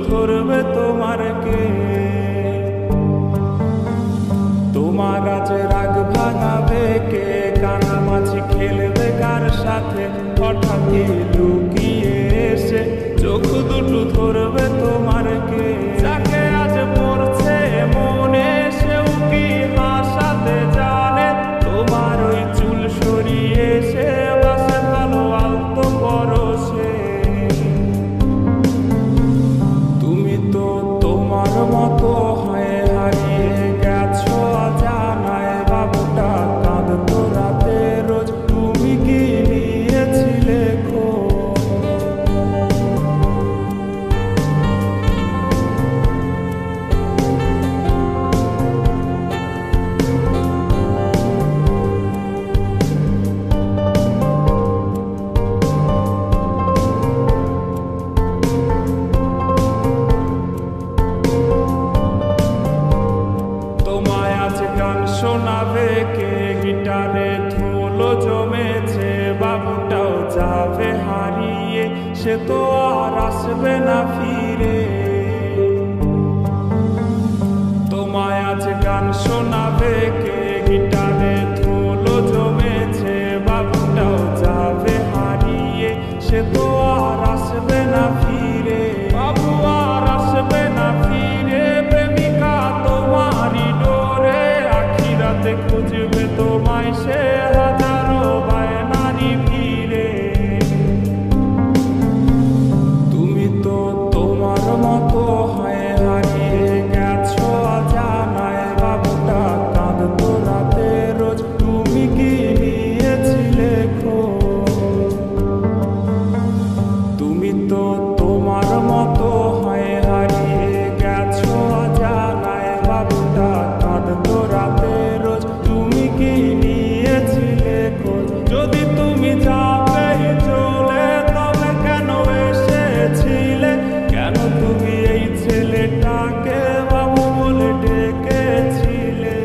ধরবে তোমার কে? তোমার আজ রাগ ভাঙাবে কে? কানামাছি খেলবে কার সাথে? হঠাৎ লুকিয়ে এসে চোখ দুটো ধরবে তোমার কে? যাকে আজ পড়ছে মনে সেও কি হাসাতে জানে? তোমার ওই চুল সরিয়ে সে বাসে ভালো আলতো পরশে। তুমি তো তোমার মতো হয়ে হারিয়ে গেছো অজানায়। বাবুটা কাঁদতো রাতে রোজ, তুমি কি নিয়েছিলে খোঁজ? তোমায় আজ গান শোনাবে কে? গিটারে ধুলো জমেছে, বাবুটাও যাবে হারিয়ে, সে তো আর আসবে না ফিরে। তোমায় আজ গান শোনাবে কে? গিটারে ধুলো জমেছে, বাবুটাও যাবে হারিয়ে, সে তো আর আসবে না ফিরে। বাবু আর আসবে না ফিরে, প্রেমিকা তোমারই ডোরে আখিরাতে খুঁজবে তোমায় সে হাজারো বায়নারি ভিড়ে। তুমি তো তোমার মতো হয়ে হারিয়ে গেছো অজানায়। বাবুটা কাঁদতো রাতে রোজ, তুমি কি নিয়েছিলে খোঁজ? তুমি তো তোমার মতো হয়ে হারিয়ে গেছো অজানায়। বাবুটা কাঁদতো রাতে রোজ, তুমি কি নিয়েছিলে খোঁজ? যদি তুমি যাবে চলে তবে কেন এসেছিলে? কেন তুমি এই ছেলেটাকে বাবু বলে ডেকেছিলে?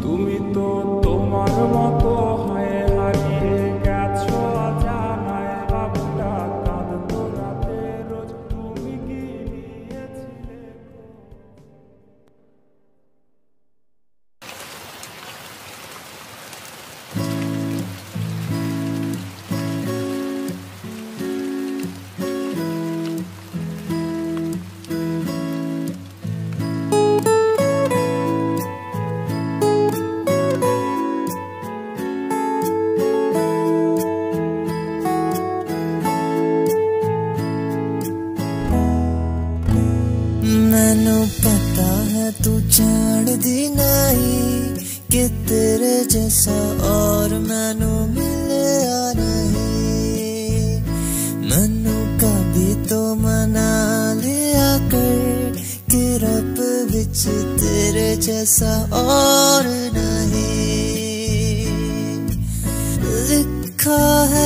তুমি তো তোমার মতো হয়ে হারিয়ে গেছো অজানায়। বাবুটা কাঁদতো রাতে রোজ, তুমি কি নিয়েছিলে খোঁজ? मैनू पता है तू जानदी नहीं कि तेरे जैसा और मैनू मिलया नहीं। मैनू कभी तो मना लिया कर कि रब विच तेरे जैसा और नहीं। लिखा है